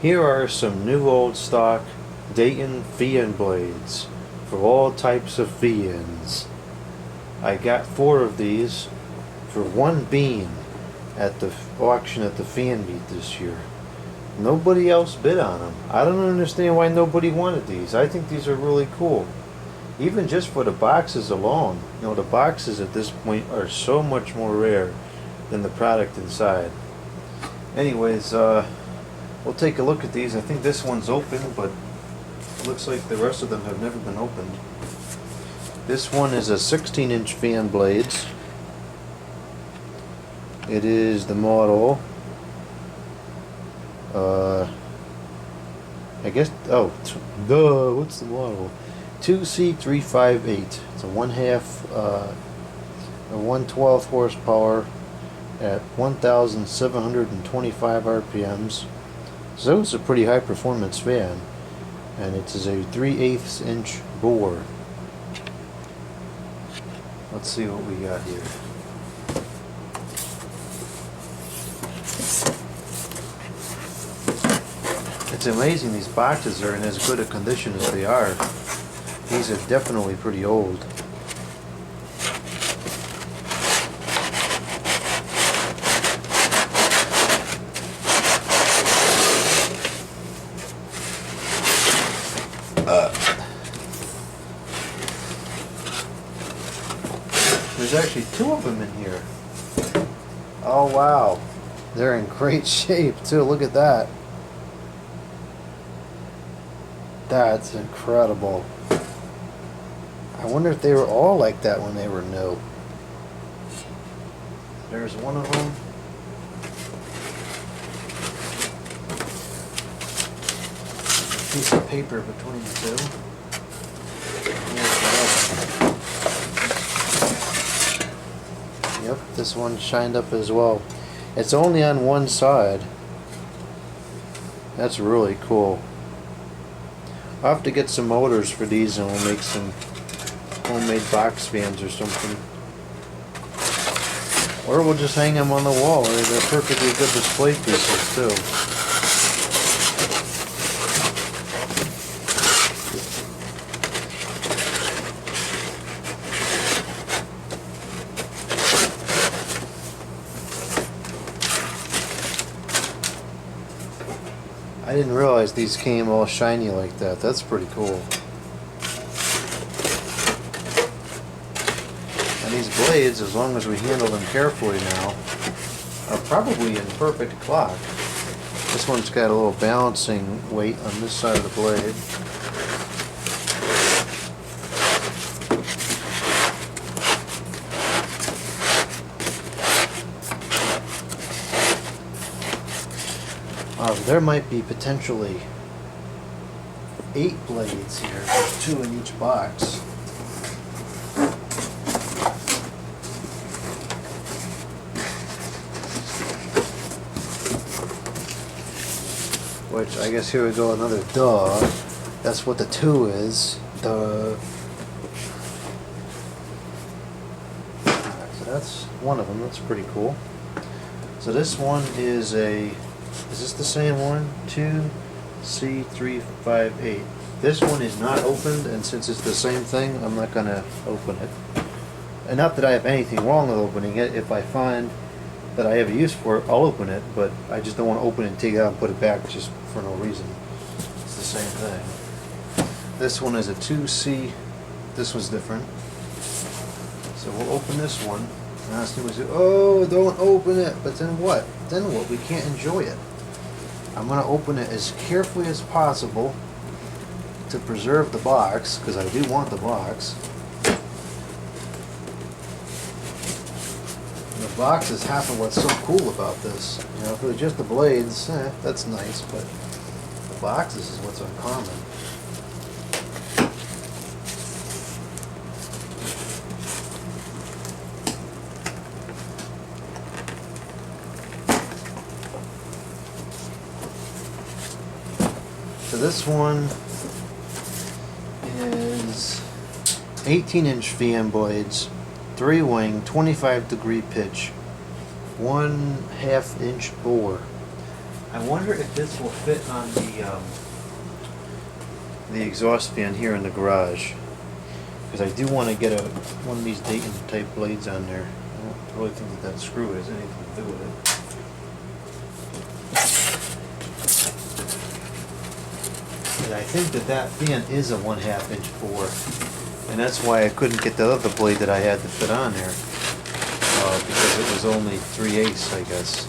Here are some new old stock Dayton fan blades for all types of fans. I got 4 of these for 1 bean at the auction at the fan meet this year. Nobody else bid on them. I don't understand why nobody wanted these. I think these are really cool. Even just for the boxes alone. You know, the boxes at this point are so much more rare than the product inside. Anyways, we'll take a look at these. I think this one's open, but it looks like the rest of them have never been opened. This one is a 16-inch fan blades. It is the model, I guess, what's the model? 2C358. It's a 1/12 horsepower at 1,725 RPMs. So it's a pretty high performance fan, and it is a 3/8 inch bore. Let's see what we got here. It's amazing these boxes are in as good a condition as they are. These are definitely pretty old. There's actually 2 of them in here. Oh wow, they're in great shape too. Look at that. That's incredible. I wonder if they were all like that when they were new. There's one of them. A piece of paper between the 2. Yep, this one shined up as well. It's only on one side. That's really cool. I'll have to get some motors for these and we'll make some homemade box fans or something. Or we'll just hang them on the wall. They're perfectly good display pieces too. I didn't realize these came all shiny like that. That's pretty cool. And these blades, as long as we handle them carefully now, are probably in perfect clock. This one's got a little balancing weight on this side of the blade. There might be potentially 8 blades here, 2 in each box. Which, I guess here we go, another duh. That's what the 2 is. Duh. So that's one of them. That's pretty cool. So this one is this the same one? 2C358. This one is not opened, and since it's the same thing, I'm not going to open it. And not that I have anything wrong with opening it. If I find that I have a use for it, I'll open it, but I just don't want to open it and take it out and put it back just for no reason. It's the same thing. This one is a 2C. This one's different. So we'll open this one. And I was say, oh, don't open it. But then what? Then what? We can't enjoy it. I'm going to open it as carefully as possible to preserve the box, because I do want the box. And the box is half of what's so cool about this. You know, if it was just the blades, that's nice, but the boxes is what's uncommon. So this one is 18-inch fan blades, 3-wing, 25-degree pitch, 1/2 inch bore. I wonder if this will fit on the exhaust fan here in the garage, because I do want to get one of these Dayton type blades on there. I don't really think that screw has anything to do with it. And I think that fan is a 1/2 inch bore, and that's why I couldn't get the other blade that I had to fit on there, because it was only 3/8, I guess.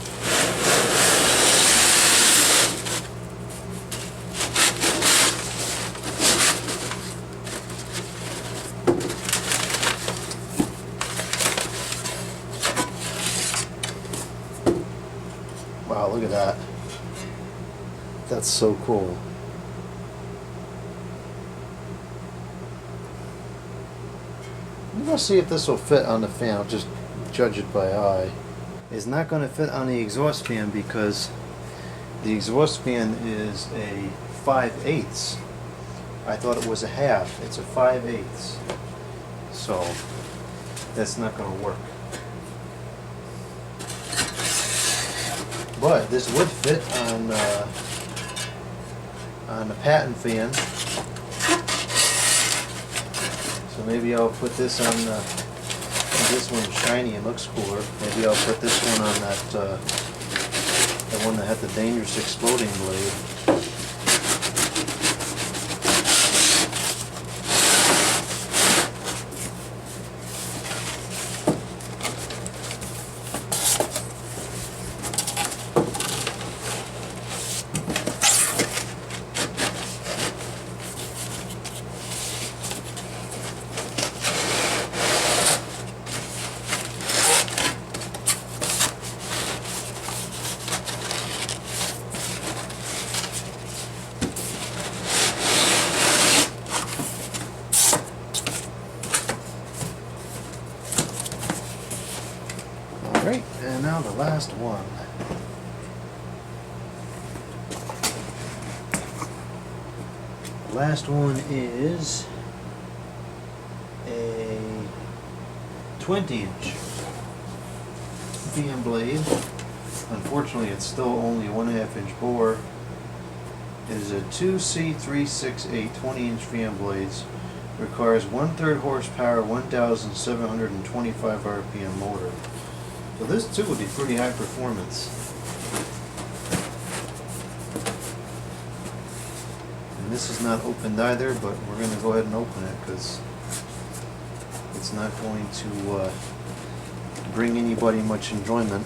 Wow, look at that. That's so cool. I'm going to see if this will fit on the fan. I'll just judge it by eye. It's not going to fit on the exhaust fan because the exhaust fan is a 5/8. I thought it was a half. It's a 5/8. So that's not going to work. But this would fit on the patent fan. So maybe I'll put this on this one's shiny and looks cooler. Maybe I'll put this one on the one that had the dangerous exploding blade. Alright, and now the last one. The last one is a 20-inch fan blade. Unfortunately, it's still only a 1/2 inch bore. It is a 2C368 20-inch fan blades. Requires 1/3 horsepower, 1,725 RPM motor. So this too would be pretty high performance. And this is not opened either, but we're going to go ahead and open it because it's not going to bring anybody much enjoyment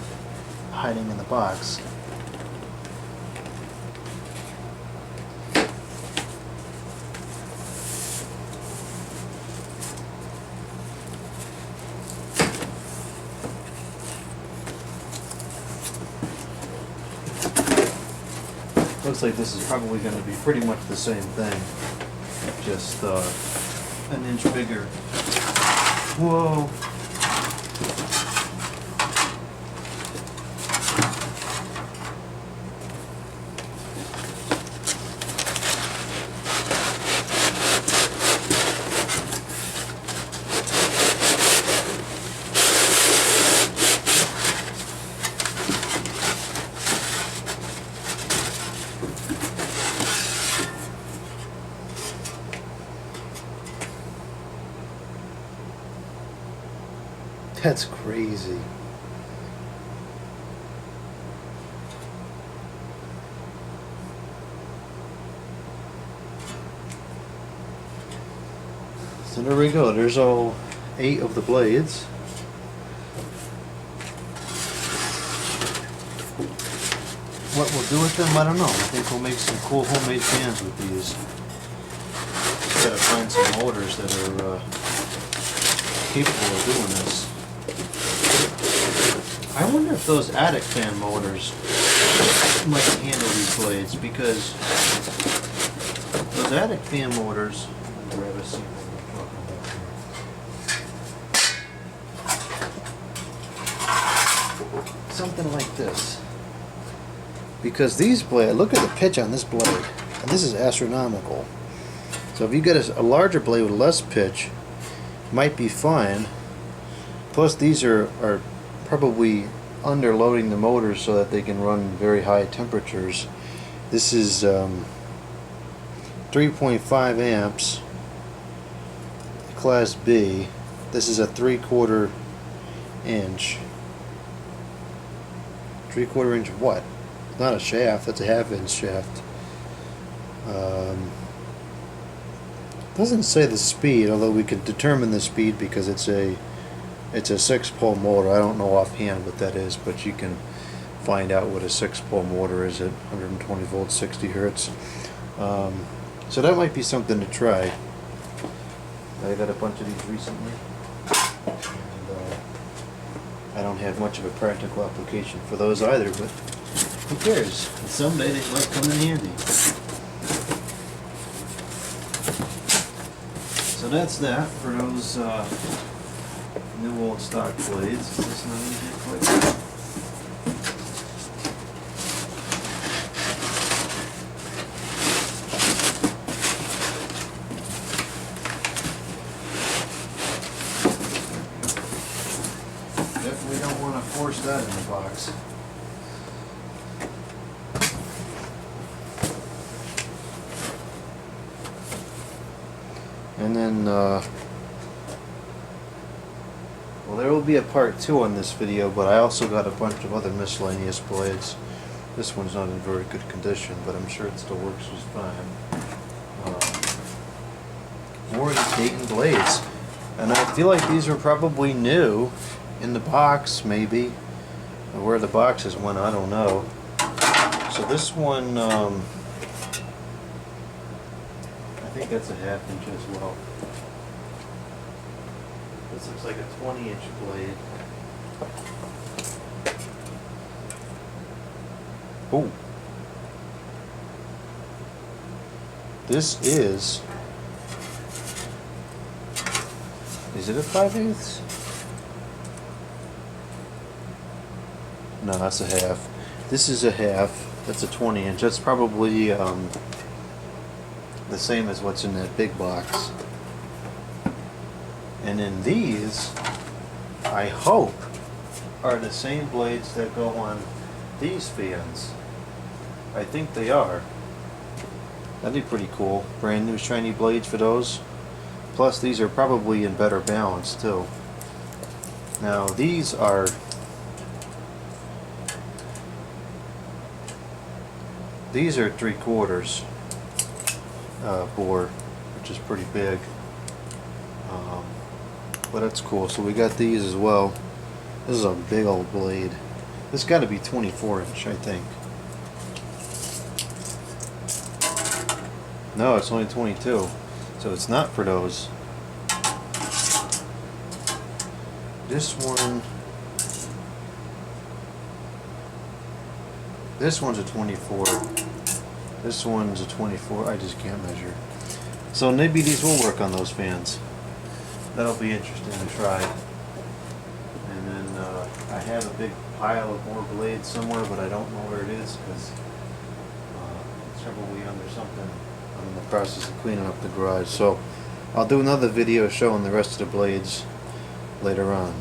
hiding in the box. Looks like this is probably going to be pretty much the same thing, just an inch bigger. Whoa! That's crazy. So there we go. There's all 8 of the blades. What we'll do with them, I don't know. I think we'll make some cool homemade fans with these. Just gotta find some motors that are capable of doing this. I wonder if those attic fan motors might handle these blades, because those attic fan motors, let me grab a seat while we're talking about here. Something like this. Because these blades, look at the pitch on this blade, and this is astronomical. So if you get a larger blade with less pitch, might be fine. Plus these are probably underloading the motors so that they can run very high temperatures. This is 3.5 amps, Class B. This is a 3/4 inch. 3/4 inch what? Not a shaft, that's a 1/2 inch shaft. Doesn't say the speed, although we could determine the speed because it's a 6-pole motor. I don't know offhand what that is, but you can find out what a 6-pole motor is at 120 volts, 60 hertz. So that might be something to try. I got a bunch of these recently, and I don't have much of a practical application for those either, but who cares? Someday they might come in handy. So that's that for those new old stock blades. Is this not in here quite? Definitely don't want to force that in the box. And then, well, there will be a part 2 on this video, but I also got a bunch of other miscellaneous blades. This one's not in very good condition, but I'm sure it still works just fine. More of these Dayton blades. And I feel like these are probably new in the box, maybe. Where the boxes went, I don't know. So this one, I think that's a 1/2 inch as well. This looks like a 20-inch blade. Oh. This is it a 5/8? No, that's a 1/2. This is a 1/2. That's a 20-inch. That's probably the same as what's in that big box. And then these, I hope, are the same blades that go on these fans. I think they are. That'd be pretty cool. Brand new shiny blades for those. Plus these are probably in better balance too. Now these are These are 3/4 bore, which is pretty big. But that's cool. So we got these as well. This is a big old blade. This got to be 24-inch, I think. No, it's only 22. So it's not for those. This one's a 24. This one's a 24. I just can't measure. So maybe these will work on those fans. That'll be interesting to try. And then I have a big pile of more blades somewhere, but I don't know where it is because it's probably under something. I'm in the process of cleaning up the garage. So I'll do another video showing the rest of the blades later on.